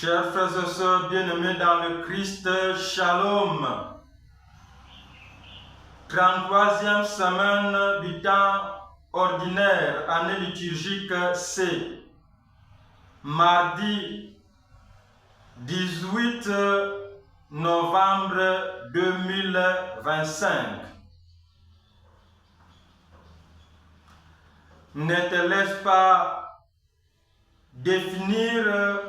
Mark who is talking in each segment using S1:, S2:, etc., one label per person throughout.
S1: Chers frères et sœurs bien-aimés dans le Christ, Shalom. 33e semaine du temps ordinaire, année liturgique C. Mardi 18 novembre 2025. Ne te laisse pas définir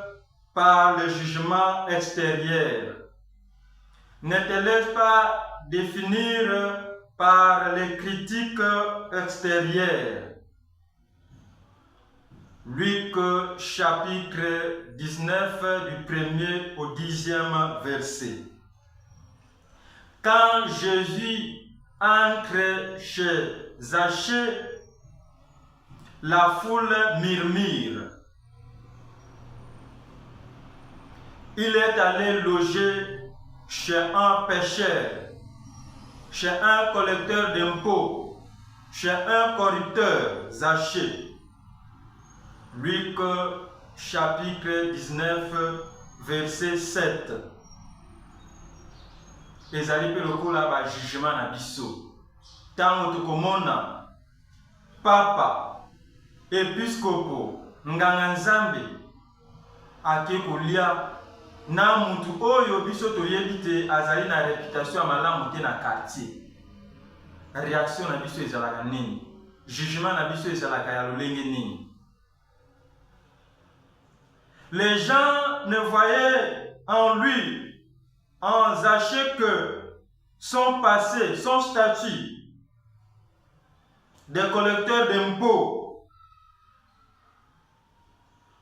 S1: par le jugement extérieur. Ne te laisse pas définir par les critiques extérieures. Luc chapitre 19 du 1er au 10e verset. Quand Jésus entre chez Zachée, la foule murmure. Il est allé loger chez un pécheur, chez un collecteur d'impôts, chez un corrupteur, Zachée. Luc chapitre 19, verset 7. Ezali pe lokola ba jugement na biso. Tango tokomona papa, episkopo, nganga nzambe ake kolia na mutu oyo biso toyebi te azali na réputation ya malamu te na quartier. Réaction na biso ezalaka nini? Jugement na biso ezalaka ya lolenge nini? Les gens ne voyaient en lui, en Zachée, que son passé, son statut de collecteur d'impôts,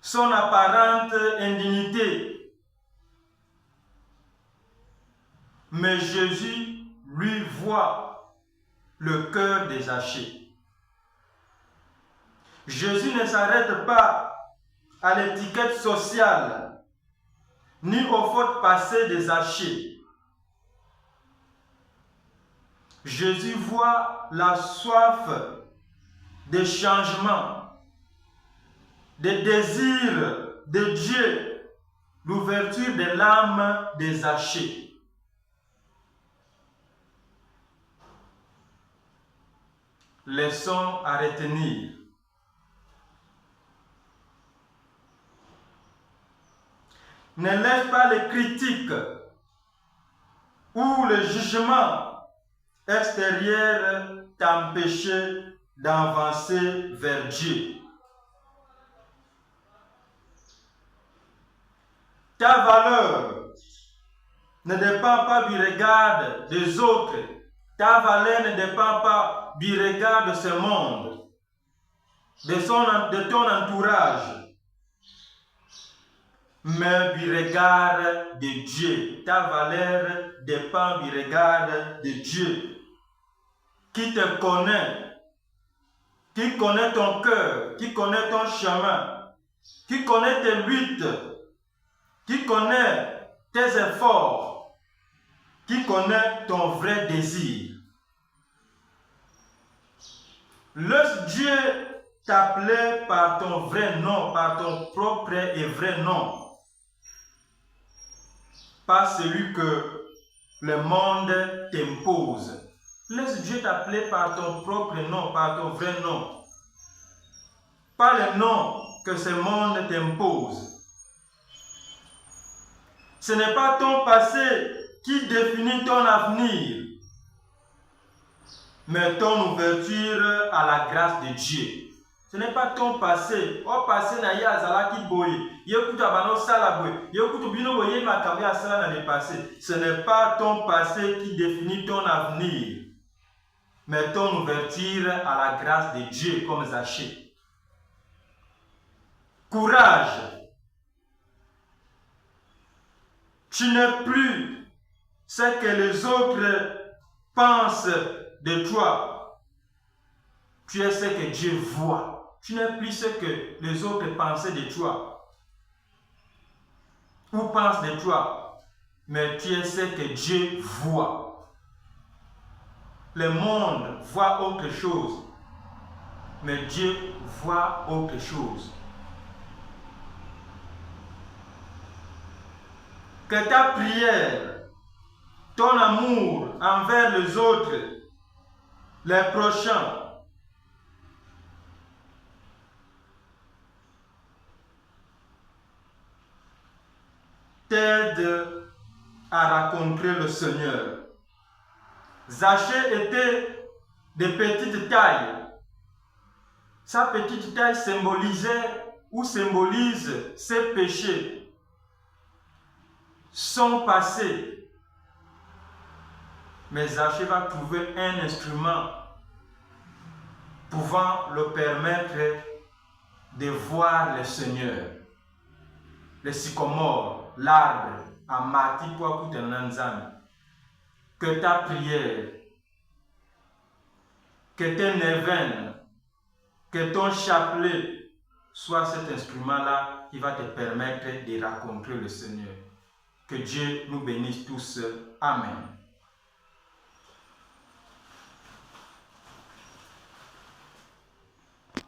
S1: son apparente indignité. Mais Jésus lui voit le cœur de Zachée. Jésus ne s'arrête pas à l'étiquette sociale, ni aux fautes passées de Zachée. Jésus voit la soif de changement, des désirs de Dieu, l'ouverture de l'âme de Zachée. Leçon à retenir. Ne laisse pas les critiques ou le jugement extérieur t'empêcher d'avancer vers Dieu. Ta valeur ne dépend pas du regard des autres. Ta valeur ne dépend pas du regard de ce monde, de ton entourage, mais du regard de Dieu. Ta valeur dépend du regard de Dieu, qui te connaît, qui connaît ton cœur, qui connaît ton chemin, qui connaît tes luttes, qui connaît tes efforts, qui connaît ton vrai désir. Laisse Dieu t'appeler par ton vrai nom, par ton propre et vrai nom, pas celui que le monde t'impose. Laisse Dieu t'appeler par ton propre nom, par ton vrai nom, pas le nom que ce monde t'impose. Ce n'est pas ton passé qui définit ton avenir, mais ton ouverture à la grâce de Dieu. Ce n'est pas ton passé. Au passé, na ya azalaki boye. Yekuta bano sala boye. Yekuta bino boye makambi asala na le passé. Ce n'est pas ton passé qui définit ton avenir, mais ton ouverture à la grâce de Dieu comme Zachée. Courage. Tu n'es plus ce que les autres pensent de toi. Tu es ce que Dieu voit. Tu n'es plus ce que les autres pensaient de toi ou pensent de toi, mais tu es ce que Dieu voit. Le monde voit autre chose, mais Dieu voit autre chose. Que ta prière, ton amour envers les autres, les prochains, t'aide à rencontrer le Seigneur. Zachée était de petite taille. Sa petite taille symbolisait ou symbolise ses péchés, son passé. Mais Zachée va trouver un instrument pouvant le permettre de voir le Seigneur. Le sycomore, l'arbre, à Mati pour que ta prière, que tes neuvaines, que ton chapelet soit cet instrument-là qui va te permettre de rencontrer le Seigneur. Que Dieu nous bénisse tous. Amen.